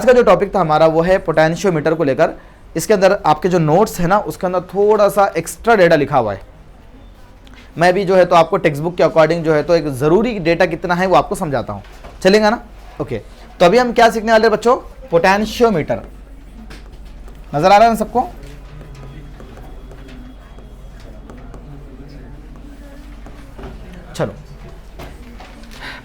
आज का जो टॉपिक था हमारा वो है पोटेंशियोमीटर को लेकर। इसके अंदर आपके जो नोट्स है ना उसके अंदर थोड़ा सा एक्स्ट्रा डेटा लिखा हुआ है। मैं भी जो है तो आपको टेक्स्ट बुक के अकॉर्डिंग जो है तो एक ज़रूरी डेटा कितना है वो आपको समझाता हूँ, चलेगा ना? ओके, तो अभी हम क्या सीखने वाले बच्चों? पोटेंशियोमीटर। नजर आ रहा है ना सबको? चलो,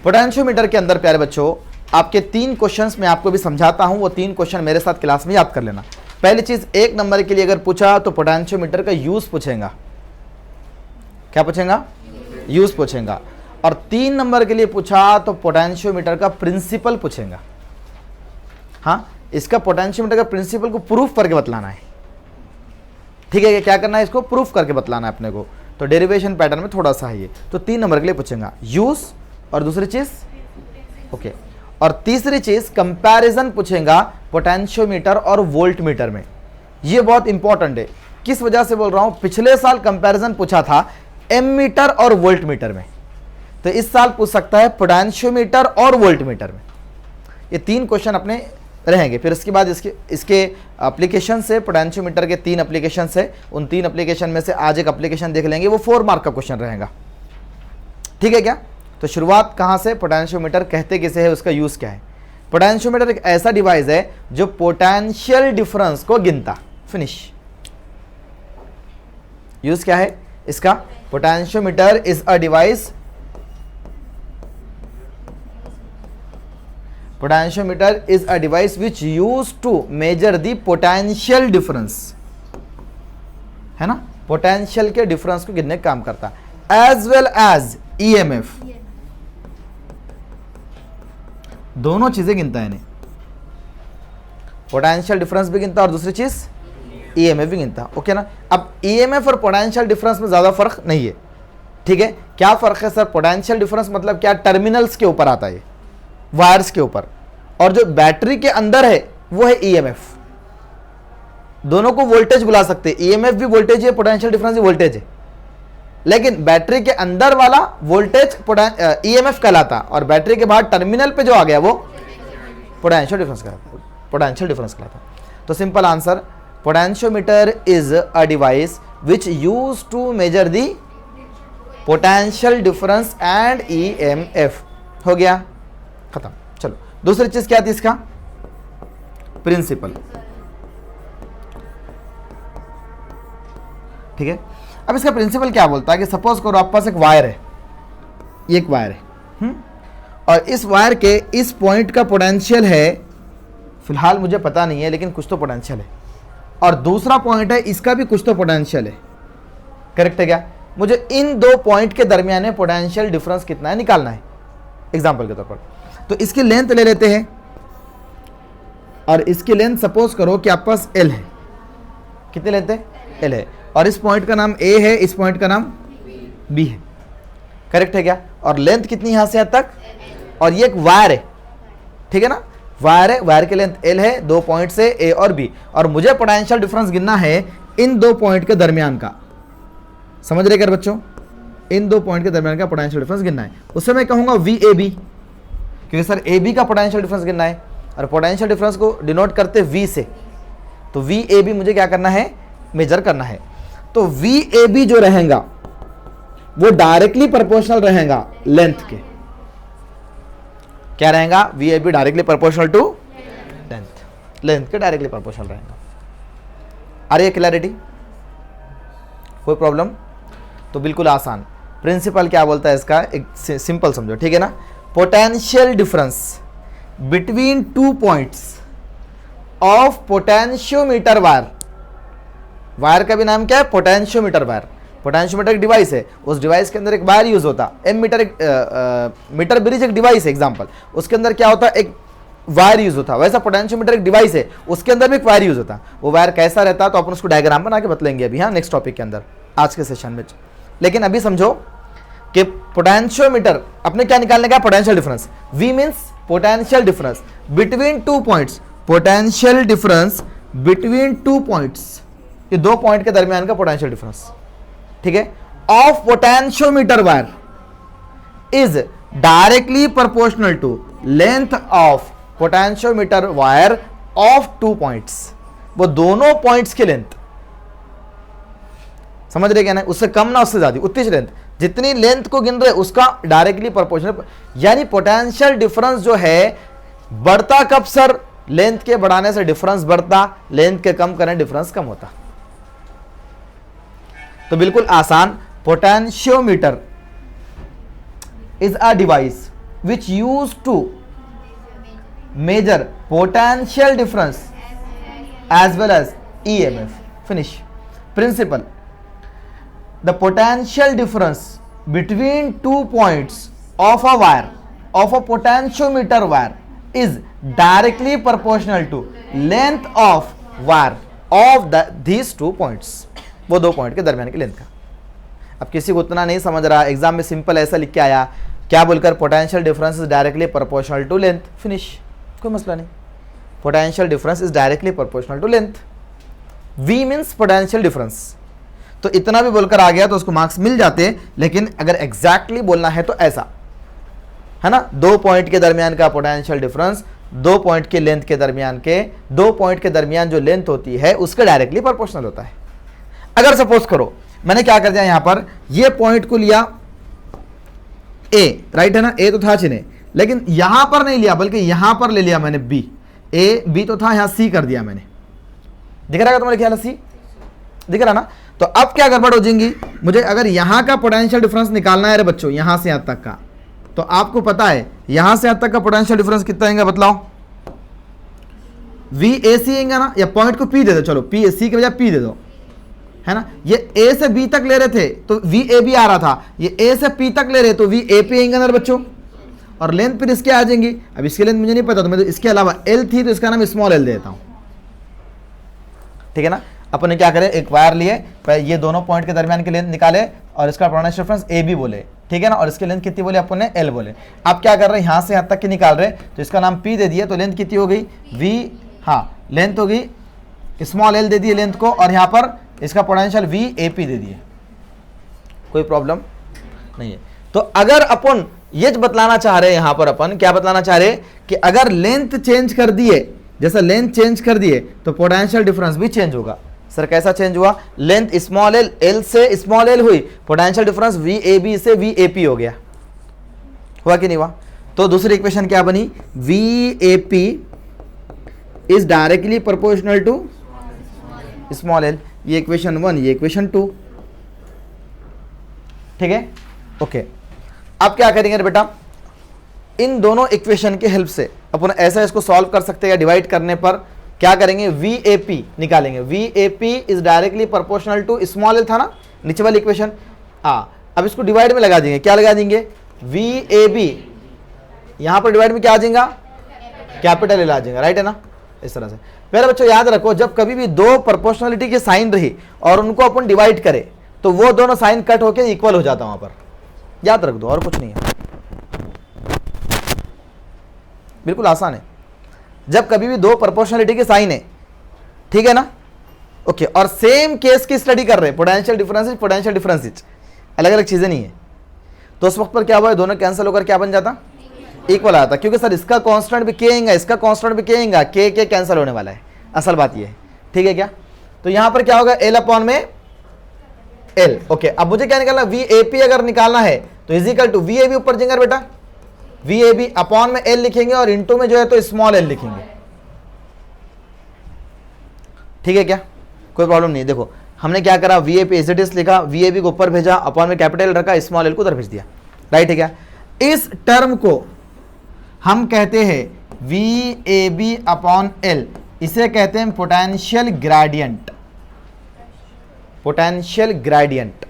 पोटेंशियोमीटर के अंदर प्यारे बच्चों आपके 3 क्वेश्चंस मैं आपको भी समझाता हूं। वो 3 क्वेश्चन मेरे साथ क्लास में याद कर लेना। पहली चीज, 1 नंबर के लिए अगर पूछा तो पोटेंशियोमीटर का यूज पूछेगा। क्या पूछेगा? यूज पूछेगा। और 3 नंबर के लिए पूछा तो पोटेंशियोमीटर का प्रिंसिपल पूछेगा। हाँ, इसका पोटेंशियोमीटर का प्रिंसिपल को प्रूफ करके बतलाना है। ठीक है, क्या करना है? इसको प्रूफ करके बतलाना है अपने को। तो डेरिवेशन पैटर्न में थोड़ा सा है ये। तो 3 नंबर के लिए पूछेगा यूज, और दूसरी चीज ओके, और तीसरी चीज कंपैरिजन पूछेगा पोटेंशियोमीटर और वोल्टमीटर में। ये बहुत इंपॉर्टेंट है। किस वजह से बोल रहा हूं? पिछले साल कंपैरिजन पूछा था एमीटर और वोल्टमीटर में, तो इस साल पूछ सकता है पोटेंशियोमीटर और वोल्टमीटर में। ये 3 क्वेश्चन अपने रहेंगे। फिर इसके बाद इसके एप्लीकेशन से, पोटेंशियोमीटर के 3 एप्लीकेशन से, उन 3 एप्लीकेशन में से आज एक एप्लीकेशन देख लेंगे, वो 4 मार्क का क्वेश्चन रहेगा। ठीक है क्या? तो शुरुआत कहां से? पोटेंशियोमीटर कहते किसे है, उसका यूज क्या है? पोटेंशियोमीटर एक ऐसा डिवाइस है जो पोटेंशियल डिफरेंस को गिनता। फिनिश। यूज क्या है इसका? Potentiometer is a device, potentiometer is a device which use to measure the potential difference, है ना? पोटेंशियल के डिफरेंस को गिनने का काम करता है, एज वेल एज ईएमएफ। दोनों चीजें गिनता है। पोटेंशियल डिफरेंस भी गिनता और दूसरी चीज ईएमएफ भी गिनता। ओके ना? अब ईएमएफ और पोटेंशियल डिफरेंस में ज्यादा फर्क नहीं है। ठीक है, क्या फर्क है सर? पोटेंशियल डिफरेंस मतलब क्या? टर्मिनल्स के ऊपर आता है, वायर्स के ऊपर, और जो बैटरी के अंदर है वो है ईएमएफ। दोनों को वोल्टेज बुला सकते हैं। ईएमएफ भी वोल्टेज है, पोटेंशियल डिफरेंस भी वोल्टेज है, लेकिन बैटरी के अंदर वाला वोल्टेज ईएमएफ कहलाता, और बैटरी के बाहर टर्मिनल पे जो आ गया वो पोटेंशियल डिफरेंस कहलाता। पोटेंशियल डिफरेंस कहलाता। तो simple answer, potentiometer is a device which use to measure the potential difference and EMF. हो गया, खत्म। चलो, दूसरी चीज क्या थी इसका? प्रिंसिपल। ठीक है, अब इसका प्रिंसिपल क्या बोलता है कि सपोज करो आपके पास एक वायर है, ये एक वायर है, और इस वायर के इस पॉइंट का पोटेंशियल है, फिलहाल मुझे पता नहीं है लेकिन कुछ तो पोटेंशियल है, और दूसरा पॉइंट है इसका भी कुछ तो पोटेंशियल है। करेक्ट है क्या? मुझे इन 2 पॉइंट के दरमियान में पोटेंशियल डिफरेंस कितना है निकालना है, एग्जाम्पल के तौर पर। तो इसकी लेंथ ले लेते हैं, और इसकी लेंथ सपोज करो कि आपके पास एल है। कितने लेते हैं? एल है, और इस पॉइंट का नाम ए है, इस पॉइंट का नाम बी है। करेक्ट है क्या? और लेंथ कितनी यहां से यहां तक, और ये एक वायर है। ठीक है ना? वायर है, वायर की लेंथ एल है, 2 पॉइंट से ए और बी, और मुझे पोटेंशियल डिफरेंस गिनना है इन 2 पॉइंट के दरमियान का। समझ रहे क्या बच्चों? इन 2 पॉइंट के दरमियान का पोटेंशियल डिफरेंस गिनना है। उससे मैं कहूंगा वी ए बी, क्योंकि सर ए बी का पोटेंशियल डिफरेंस गिनना है, और पोटेंशियल डिफरेंस को डिनोट करते वी से, तो वी ए बी मुझे क्या करना है? मेजर करना है। तो वी ए बी जो रहेगा वो डायरेक्टली प्रोपोर्शनल रहेगा लेंथ के। क्या रहेगा? V A B directly proportional to length, length के डायरेक्टली प्रोपोर्शनल रहेगा। आ रही है क्लैरिटी? कोई प्रॉब्लम? तो बिल्कुल आसान। प्रिंसिपल क्या बोलता है इसका? एक सिंपल समझो, ठीक है ना? Potential difference between 2 points of potentiometer wire. Wire का भी नाम क्या है? Potentiometer wire. पोटेंशियोमीटर एक डिवाइस है, उस डिवाइस के अंदर एक वायर यूज होता है। मीटर एक मीटर ब्रिज एक डिवाइस है एग्जांपल, उसके अंदर क्या होता है? एक वायर यूज होता है। वैसा पोटेंशियोमीटर एक डिवाइस है, उसके अंदर भी एक वायर यूज होता है। वो वायर कैसा रहता है तो अपन उसको डायग्राम बना के बतलेंगे अभी, हाँ, नेक्स्ट टॉपिक के अंदर, आज के सेशन में। लेकिन अभी समझो कि पोटेंशियोमीटर अपने क्या निकालने का? Potential difference. V means potential difference between 2 points, potential difference between 2 points, ये 2 पॉइंट के दरमियान का पोटेंशियल डिफरेंस। ठीक है? Of potentiometer wire is directly proportional to length of potentiometer wire of 2 points, वो दोनों पॉइंट्स की लेंथ, समझ रहे क्या ना, उससे कम ना उससे ज्यादा, उतनी लेंथ, जितनी लेंथ को गिन रहे उसका डायरेक्टली प्रोपोर्शनल। यानी पोटेंशियल डिफरेंस जो है बढ़ता कब सर, लेंथ के बढ़ाने से डिफरेंस बढ़ता, लेंथ के कम करने डिफरेंस कम होता। तो बिल्कुल आसान, potentiometer is a device which use to measure potential difference as well as EMF. Finish. Principle: the potential difference between 2 points of a wire, of a potentiometer wire, is directly proportional to length of wire of these 2 points. वो 2 point के दरमियान की length का। अब किसी को उतना नहीं समझ रहा, एग्जाम में सिंपल ऐसा लिख के आया, क्या बोलकर, potential difference is directly proportional to length. Finish, कोई मसला नहीं। Potential difference is directly proportional to length. V means potential difference. तो इतना भी बोलकर आ गया तो उसको मार्क्स मिल जाते, लेकिन अगर एग्जैक्टली बोलना है तो ऐसा है ना, 2 पॉइंट के दरमियान का पोटेंशियल डिफरेंस 2 पॉइंट के लेंथ के दरमियान के, 2 पॉइंट के दरमियान जो लेंथ होती है उसका डायरेक्टली प्रोपोर्शनल होता है। अगर सपोज करो मैंने क्या कर दिया, यहां पर ये पॉइंट को लिया A, राइट है ना, A तो था चिन्ह, लेकिन यहां पर नहीं लिया बल्कि यहां पर ले लिया मैंने B। B तो था, यहां C कर दिया मैंने। दिख रहा है तुम्हारे ख्याल से, दिख रहा ना। तो अब क्या गड़बड़ हो जाएंगी, मुझे अगर यहां का पोटेंशियल डिफरेंस निकालना है रे बच्चों, यहां से यहां तक का, तो आपको पता है यहां से यहां तक का पोटेंशियल डिफरेंस कितना आएगा बताओ, VAC आएगा ना, या पॉइंट को P दे दो, चलो P, C के बजाय P दे दो, है ना। ये A से B तक ले रहे थे तो VAB आ रहा था, ये A से P तक ले रहे तो VAP आएगा ना बच्चों, और लेंथ फिर इसके आ जाएंगी। अब इसकी लेंथ मुझे नहीं पता, तो मैं तो इसके अलावा L थी तो इसका नाम स्मॉल l देता हूं, ठीक है ना। अपन ने क्या करे, एक वायर लिए, ये दोनों पॉइंट के दरमियान की लेंथ निकाले और इसका पोटेंशियल डिफरेंस AB बोले, ठीक है ना, और इसकी लेंथ कितनी बोले अपन ने, L बोले। अब क्या कर रहे हैं, यहां से यहां तक की निकाल रहे, तो इसका नाम P दे दिए, तो लेंथ कितनी हो गई V, हाँ लेंथ हो गई स्मॉल l दे दिए लेंथ को, और यहां पर इसका पोटेंशियल VAP दे दिए, कोई प्रॉब्लम नहीं है। तो अगर अपन ये बतलाना चाह रहे हैं, यहां पर अपन क्या बतलाना चाह रहे हैं कि अगर लेंथ चेंज कर दिए, जैसा लेंथ चेंज कर दिए तो पोटेंशियल डिफरेंस भी चेंज होगा। सर कैसा चेंज हुआ, लेंथ स्मॉल l से स्मॉल l हुई, पोटेंशियल डिफरेंस VAB से VAP हो गया, हुआ कि नहीं हुआ। तो दूसरी इक्वेशन क्या बनी, VAP is directly proportional to small l, ये इक्वेशन 1, ये इक्वेशन 2, ठीक है, ओके। अब क्या करेंगे बेटा, इन दोनों इक्वेशन के हेल्प से अपन ऐसा इसको सॉल्व कर सकते हैं, या डिवाइड करने पर क्या करेंगे, VAP निकालेंगे। VAP is directly proportional to small l था ना नीचे वाली इक्वेशन, अब इसको डिवाइड में लगा देंगे, क्या लगा देंगे, VAB, यहां पर डिवाइड में क्या आ जाएगा, कैपिटल L आ जाएगा, राइट है ना। इस तरह से मेरे बच्चों याद रखो, जब कभी भी दो प्रोपोर्शनलिटी की साइन रही और उनको अपन डिवाइड करें तो वो दोनों साइन कट होकर इक्वल हो जाता वहां पर, याद रख दो, और कुछ नहीं है, बिल्कुल आसान है। जब कभी भी दो प्रोपोर्शनलिटी की साइन है, ठीक है ना, ओके, और सेम केस की स्टडी कर रहे हैं, पोटेंशियल डिफरेंसेस अलग अलग चीजें नहीं है, तो उस वक्त पर क्या हुआ, दोनों कैंसिल होकर क्या बन जाता, इक्वल आता। क्योंकि सर इसका कांस्टेंट भी के आएगा, इसका कांस्टेंट भी के आएगा, के कैंसिल होने वाला है, असल बात ये है, ठीक है क्या। तो यहां पर क्या होगा, L अपॉन में L, ओके। अब मुझे क्या निकालना, VAP अगर निकालना है तो इजिकल टू VAB ऊपर जाएंगे बेटा, VAB अपॉन में L लिखेंगे और इंटू में जो है तो स्मॉल l लिखेंगे, ठीक है क्या, कोई प्रॉब्लम नहीं है। देखो हमने क्या करा, VAP एज इट इज लिखा, VAB को ऊपर भेजा, अपॉन में कैपिटल रखा, स्मॉल l को उधर भेज दिया, राइट है क्या। इस टर्म को हम कहते हैं VAB अपॉन L, इसे कहते हैं potential gradient. Potential gradient,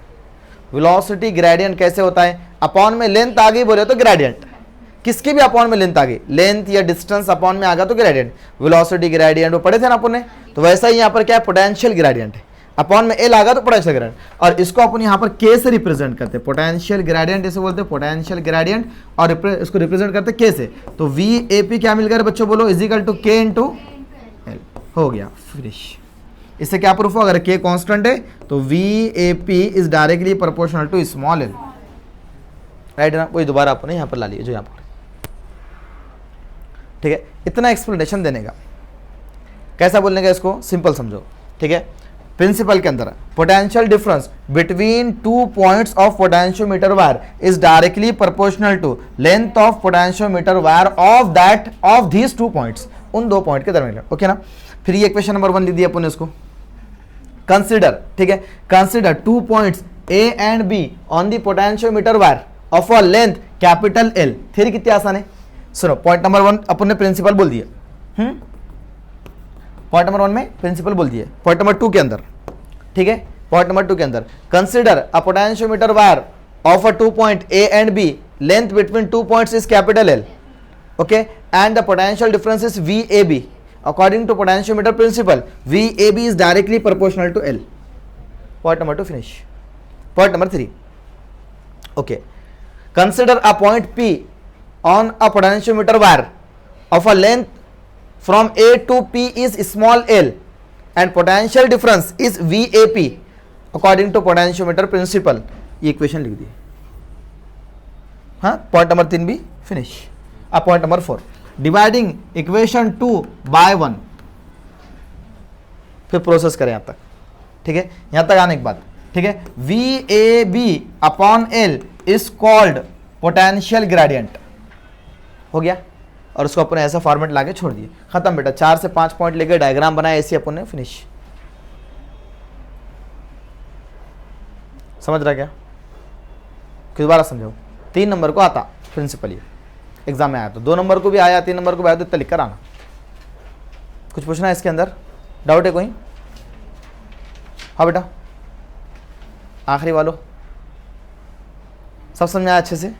velocity gradient कैसे होता है, अपॉन में लेंथ आ गई बोले तो ग्रेडियंट, किसकी भी अपॉन में लेंथ आ गई, लेंथ या डिस्टेंस अपॉन में आ गया तो ग्रेडियंट, वेलोसिटी ग्रेडियंट वो पढ़े थे ना अपन ने। तो वैसा ही यहां पर क्या है, पोटेंशियल ग्रेडियंट है, अपॉन में L आ गया तो पोटेंशियल ग्रेडियंट, और इसको अपन यहां पर K से रिप्रेजेंट करते हैं, पोटेंशियल ग्रेडियंट इसे बोलते हैं पोटेंशियल ग्रेडियंट, और इसको रिप्रेजेंट करते हैं K से। तो VAP क्या मिल गया बच्चों, बोलो, is equal to K into L, हो गया, फिनिश। इससे क्या प्रूफ हो, अगर K कांस्टेंट है तो VAP is directly proportional to small l, right है ना। वही दोबारा अपने यहां पर ला लिए जो यहां पर, ठीक है, इतना एक्सप्लेनेशन देने का। कैसा बोलने का इसको, सिंपल समझो, ठीक है। प्रिंसिपल के अंदर potential difference between 2 points of potentiometer wire is directly proportional to length of potentiometer wire of these 2 points, उन 2 पॉइंट के दरमियान, ओके ना। फिर ये क्वेश्चन नंबर 1 लिख दिया अपन ने इसको। कंसिडर, ठीक है, consider 2 points A and B on the potentiometer wire of a length capital L। Theory कितनी आसान है, सुनो। पॉइंट नंबर 1 अपन ने प्रिंसिपल बोल दिया, पॉइंट नंबर 1 में प्रिंसिपल बोल दिए। पॉइंट नंबर 2 के अंदर, ठीक है, पॉइंट नंबर 2 के अंदर consider a potentiometer wire of a 2 point A and B, length between 2 points is capital L, okay, and the potential difference is VAB। According to potentiometer principle VAB is directly proportional to L। Point number 2 finish. Point number 3, okay, consider a point P on a potentiometer wire of a length from A to P is small l and potential difference is VAP according to potentiometer principle। ये equation लिख दी, हाँ। Point number 3 भी finish. अब point number 4, dividing equation 2 by 1। फिर process करें यहां तक, ठीक है, यहां तक आने के बाद, ठीक है, VAB upon L is called potential gradient, हो गया। और उसको अपन ऐसा फॉर्मेट लाके छोड़ दिए, खत्म बेटा। 4 से 5 पॉइंट लेके डायग्राम बनाया, ऐसे अपन ने फिनिश। समझ रहा क्या, दोबारा समझाओ। 3 नंबर को आता प्रिंसिपल, ये एग्जाम में आया तो 2 नंबर को भी आया, 3 नंबर को भी आया, तो इतना लिख कर आना। कुछ पूछना है इसके अंदर, डाउट है कोई? हाँ बेटा, आखिरी वालों सब समझ आया अच्छे से?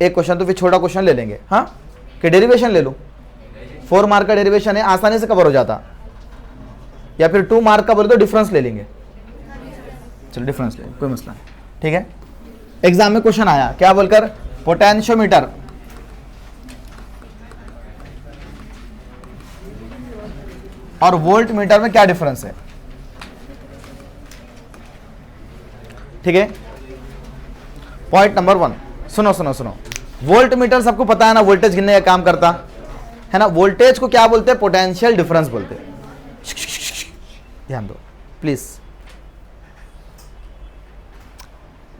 एक क्वेश्चन तो फिर छोटा क्वेश्चन ले लेंगे, हाँ, कि डेरिवेशन ले लूं। 4 मार्क का डेरिवेशन है, आसानी से कवर हो जाता, या फिर 2 मार्क का बोले तो डिफरेंस ले लेंगे। चलो डिफरेंस ले, कोई मसला नहीं, ठीक है। एग्जाम में क्वेश्चन आया क्या बोलकर, पोटेंशियोमीटर और वोल्ट मीटर में क्या डिफरेंस है, ठीक है। पॉइंट नंबर 1, सुनो सुनो सुनो। वोल्ट मीटर सबको पता है ना, वोल्टेज गिनने का काम करता है ना। वोल्टेज को क्या बोलते हैं, पोटेंशियल डिफरेंस बोलते हैं। ध्यान दो प्लीज,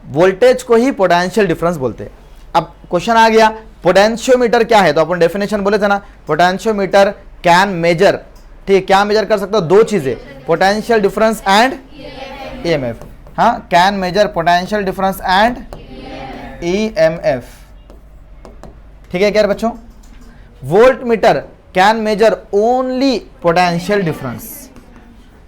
वोल्टेज को ही पोटेंशियल डिफरेंस बोलते हैं। अब क्वेश्चन आ गया, पोटेंशियोमीटर क्या है, तो अपन डेफिनेशन बोले थे ना, पोटेंशियोमीटर कैन मेजर, ठीक, क्या मेजर कर सकता है, 2 चीजें, पोटेंशियल डिफरेंस एंड EMF। हाँ, can measure potential difference and EMF, ठीक है क्या बच्चों। Volt meter can measure only potential difference.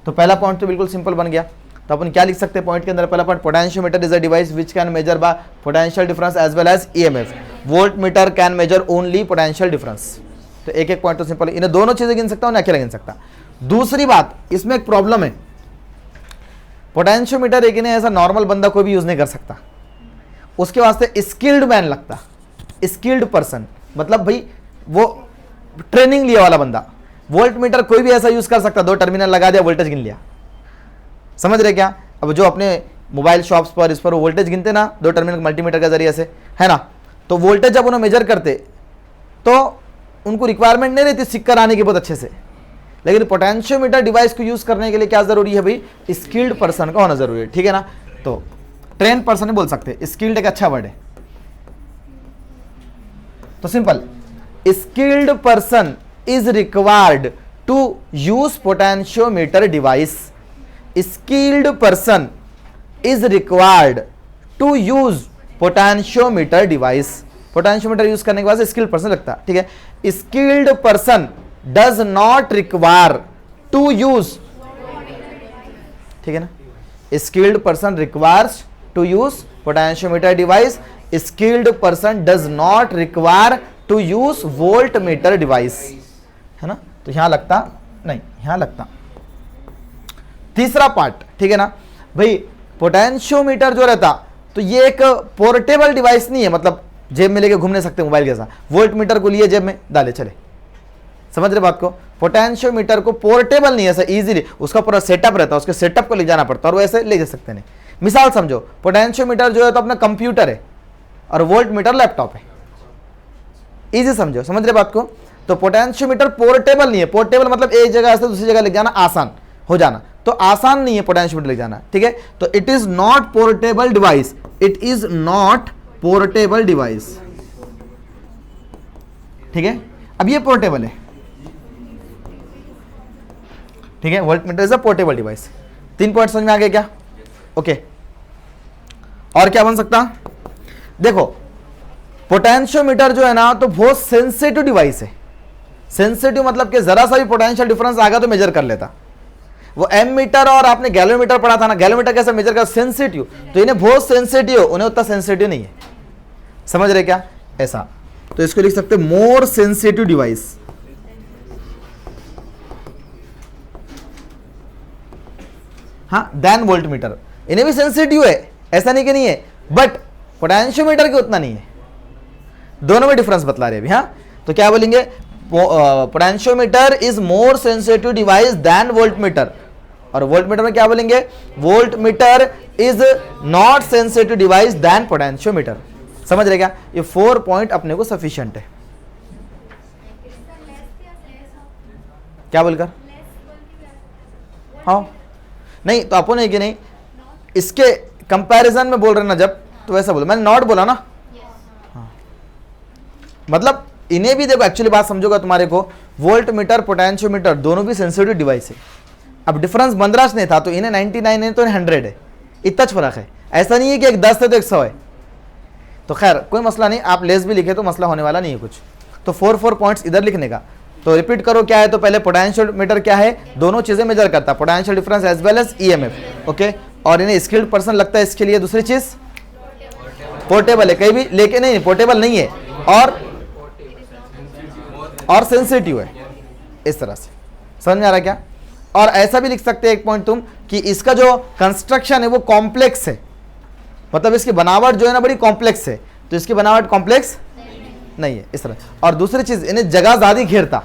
तो पहला पॉइंट तो बिल्कुल सिंपल बन गया। तो अपन क्या लिख सकते हैं पॉइंट के अंदर, पहला point, potentiometer is a device which can measure by potential difference as well as EMF। Voltmeter can measure only potential difference. तो एक एक पॉइंट तो सिंपल, इन्हें दोनों चीजें गिन सकता हूं ना, अकेला गिन सकता। दूसरी बात, इसमें एक प्रॉब्लम है, पोटेंशियोमीटर एक इन्हें ऐसा नॉर्मल बंदा कोई भी यूज नहीं कर सकता, उसके वास्ते स्किल्ड मैन लगता, स्किल्ड पर्सन, मतलब भाई वो ट्रेनिंग लिया वाला बंदा। वोल्ट मीटर कोई भी ऐसा यूज कर सकता, 2 टर्मिनल लगा दिया, वोल्टेज गिन लिया। समझ रहे क्या। अब जो अपने मोबाइल शॉप्स पर इस पर वोल्टेज गिनते ना, 2 टर्मिनल मल्टीमीटर के जरिए से, है ना, तो वोल्टेज जब उन्हें मेजर करते तो उनको रिक्वायरमेंट नहीं रहती सिक्कर आने की बहुत अच्छे से। लेकिन पोटेंशियोमीटर डिवाइस को यूज करने के लिए क्या जरूरी है भाई, स्किल्ड पर्सन का होना जरूरी है, ठीक है ना। तो ट्रेन पर्सन नहीं बोल सकते, स्किल्ड एक अच्छा वर्ड है। तो simple, skilled person is required to use potentiometer device. Skilled person is required to use potentiometer device. Potentiometer use करने के बाद स्किल्ड पर्सन लगता है, ठीक है। Skilled person does not require to use, ठीक है ना। Skilled person requires to use potentiometer device. Skilled person does not require to use voltmeter device, है ना। तो यहां लगता नहीं, यहां लगता। तीसरा पार्ट, ठीक है ना भाई, पोटेंशियोमीटर जो रहता तो ये एक पोर्टेबल डिवाइस नहीं है, मतलब जेब में लेके घूम नहीं सकते मोबाइल के साथ। वोल्ट मीटर को लिए जेब में डाले चले, समझ रहे बात को। पोटेंशियोमीटर को पोर्टेबल नहीं है ऐसा इजीली, उसका पूरा सेटअप रहता है, उसके सेटअप को ले जाना पड़ता है, और वो ऐसे ले जा सकते नहीं। मिसाल समझो, पोटेंशियोमीटर जो है तो अपना कंप्यूटर है, और वोल्ट मीटर लैपटॉप है। इजी समझो, समझ रहे बात को। तो पोटेंशियोमीटर पोर्टेबल नहीं है। पोर्टेबल मतलब एक जगह से दूसरी जगह ले जाना आसान हो जाना, तो आसान नहीं है पोटेंशियोमीटर ले जाना, ठीक है। तो it is not portable device, it is not portable device, ठीक है। अब ये पोर्टेबल है, ठीक है। Volt meter is a portable device. 3 point समझ में आ गए क्या? ओके। और क्या बन सकता? देखो पोटेंशियोमीटर जो है ना तो बहुत सेंसिटिव डिवाइस है। सेंसिटिव मतलब कि जरा सा भी पोटेंशियल डिफरेंस आ गया तो मेजर कर लेता। वो एमीटर और आपने गैलोमीटर पढ़ा था ना, गैलोमीटर कैसे मेजर कर? सेंसिटिव। तो इन्हें बहुत सेंसिटिव, उन्हें उतना सेंसिटिव नहीं है। समझ रहे क्या? ऐसा। तो इसको लिख सकते मोर सेंसिटिव डिवाइस। हाँ, देन वोल्ट मीटर। इन्हें भी सेंसिटिव है, ऐसा नहीं कि नहीं है, बट पोटेंशियोमीटर के उतना नहीं है। दोनों में डिफरेंस बतला रहे अभी। हाँ, तो क्या बोलेंगे? Potentiometer is more sensitive device than voltmeter. और वोल्ट मीटर में क्या बोलेंगे? Voltmeter is not sensitive device than potentiometer. समझ रहे क्या? ये 4 पॉइंट अपने को सफिशिएंट है। क्या बोलकर? हाँ, नहीं तो अपन है कि नहीं, इसके कंपैरिजन में बोल रहे ना जब, तो वैसा बोलो। मैंने नॉट बोला ना। हाँ, मतलब इन्हें भी देखो, एक्चुअली बात समझोगा तुम्हारे को, वोल्ट मीटर पोटेंशियोमीटर दोनों भी सेंसिटिव डिवाइस है। अब डिफरेंस 15 नहीं था तो इन्हें 99 है तो इन्हें 100 है, इतना फर्क है। ऐसा नहीं है कि एक 10 है तो 100 है। तो खैर कोई मसला नहीं, आप लेस भी लिखे तो मसला होने वाला नहीं है कुछ। तो 4 पॉइंट्स इधर लिखने का। तो रिपीट करो क्या है? तो पहले पोटेंशियोमीटर क्या है? दोनों चीजें मेजर करता है, potential difference as well as EMF. Okay. और इन्हें स्किल्ड पर्सन लगता है इसके लिए। दूसरी चीज पोर्टेबल है, कहीं भी लेके नहीं, पोर्टेबल नहीं है, और सेंसिटिव है। इस तरह से समझ में आ रहा है क्या? और ऐसा भी लिख सकते हैं एक पॉइंट तुम कि इसका जो कंस्ट्रक्शन है वो कॉम्प्लेक्स है, मतलब इसकी बनावट जो है ना बड़ी कॉम्प्लेक्स है। तो इसकी बनावट कॉम्प्लेक्स नहीं है, इस तरह। और दूसरी चीज, इन्हें जगह ज्यादा घेरता,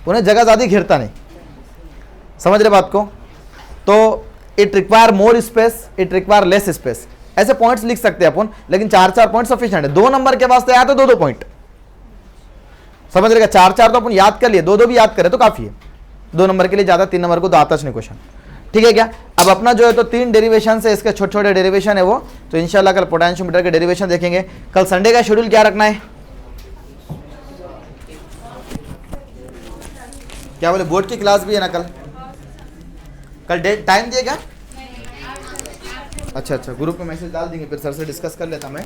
उन्हें जगह ज्यादा घेरता नहीं। समझ रहे बात को? तो it require more space, it require less space. ऐसे पॉइंट्स लिख सकते हैं अपन, लेकिन 4 पॉइंट सफिशिएंट है। 2 नंबर के वास्ते आया तो 2 पॉइंट। समझ रहेगा? 4 तो अपन याद कर लिए, 2 भी याद करें तो काफी है। 2 नंबर के लिए ज्यादा, 3 नंबर को तो आता नहीं क्वेश्चन, ठीक है क्या? अब अपना जो है तो 3 डेरिवेशन से, इसके छोटे छोटे डेरिवेशन है वो। तो इंशाल्लाह कल पोटेंशियोमीटर के डेरिवेशन देखेंगे। कल संडे का शेड्यूल क्या रखना है? क्या बोले? बोर्ड की क्लास भी है ना कल? कल डेट टाइम दिएगा? अच्छा, ग्रुप में मैसेज डाल देंगे, फिर सर से डिस्कस कर लेता मैं।